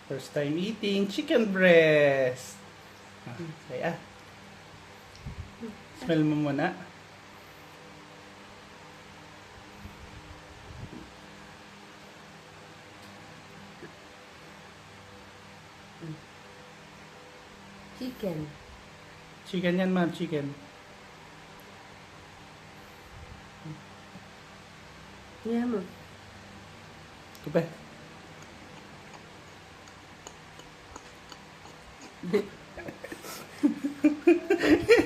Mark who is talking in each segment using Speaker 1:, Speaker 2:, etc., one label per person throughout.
Speaker 1: First time eating chicken breast. Kaya. Smell mo muna.
Speaker 2: Chicken.
Speaker 1: Chicken yan, ma'am. Chicken.
Speaker 2: Yeah, mo.
Speaker 1: Tupe.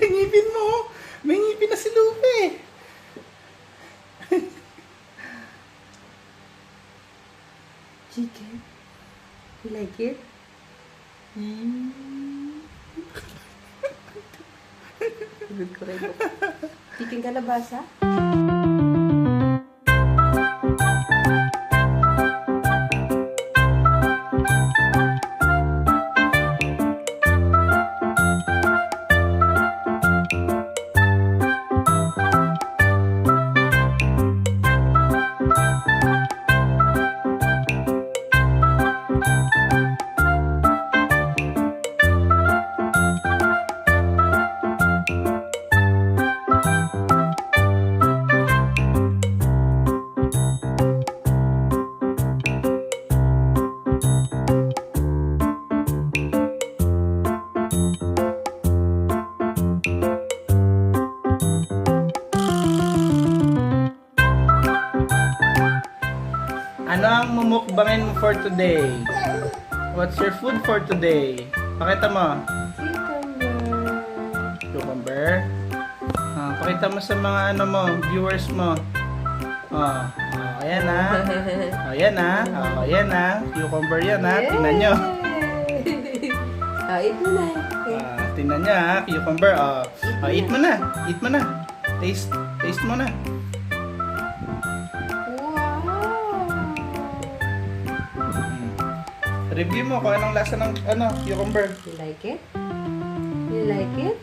Speaker 1: Ngipin mo. May ngipin na si Lupe.
Speaker 2: Chicken. You like it? Good ko rin. Chicken kalabasa?
Speaker 1: Ano ang mumukbangin mo for today? What's your food for today? Pakita mo. Cucumber. Pakita mo sa mga ano mo, viewers mo. Ayan ah. Ayan ah. Ayan ah. Cucumber yan ah. Tingnan nyo.
Speaker 2: Eat mo na.
Speaker 1: Tingnan nyo ah. Cucumber. Eat mo na. Eat mo na. Taste mo na. Review mo kung anong lasa ng cucumber.
Speaker 2: You like it? You like it?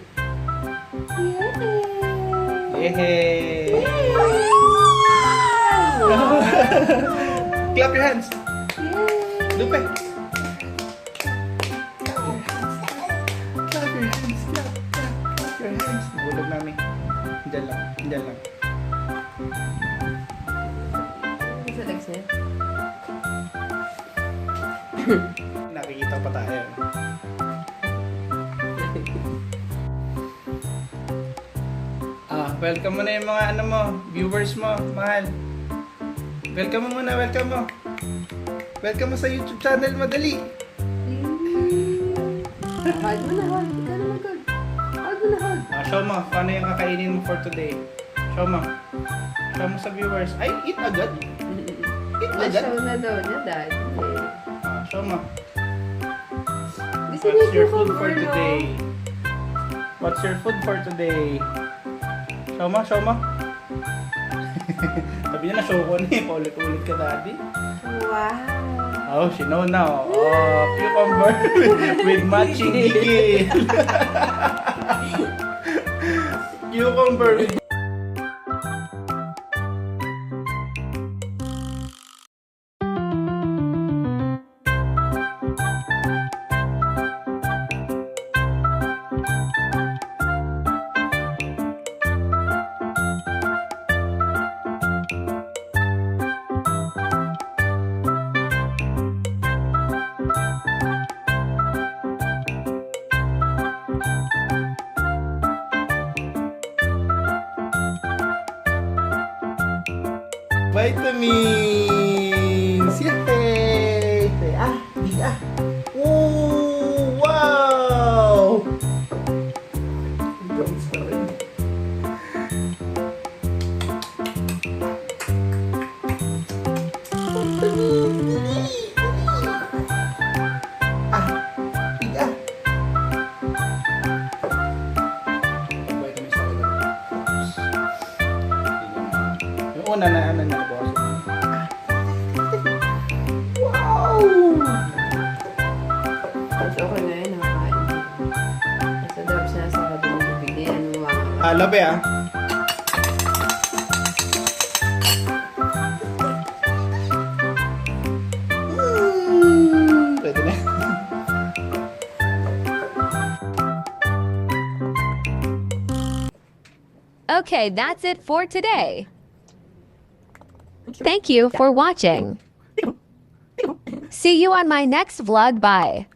Speaker 2: Yay!
Speaker 1: Yay! Clap your hands.
Speaker 2: Yay!
Speaker 1: Lupe. Clap your hands. Clap your hands. Nahulog namin. Diyan lang. Diyan lang.
Speaker 2: Sa legs niya?
Speaker 1: Nakikita pa tayo. Welcome mo na yung mga ano mo, viewers mo, mahal. Welcome mo muna, welcome mo. Welcome mo sa YouTube channel, madali.
Speaker 2: Hug mo na, hug. Ikaw naman, hug. Hug mo na, hug.
Speaker 1: Show mo, paano yung kakainin mo for today. Show mo. Show mo sa viewers. Ay, eat agad. Eat agad.
Speaker 2: Na-show na daw niya, dad.
Speaker 1: Show mo.
Speaker 2: Gusto
Speaker 1: What's
Speaker 2: niya
Speaker 1: your food for
Speaker 2: cucumber, no?
Speaker 1: today? What's your food for today? Show mo, show mo. Sabi niya na show ko na eh. Paulit-ulit ka, daddy.
Speaker 2: Wow.
Speaker 1: Oh, she know now. Oh, cucumber with matching gigil. Cucumber with vitamins! Yay! Diga! Oh, wow! Vitamins pa rin. Diga! Vitamins ako doon. Yung una na boss. Wow!
Speaker 2: Okay na yun, nakakain. Basta daw siya sa kabang bibigyan.
Speaker 1: Labi ah. Pwede na.
Speaker 3: Okay, that's it for today. Thank you for watching. See you on my next vlog. Bye.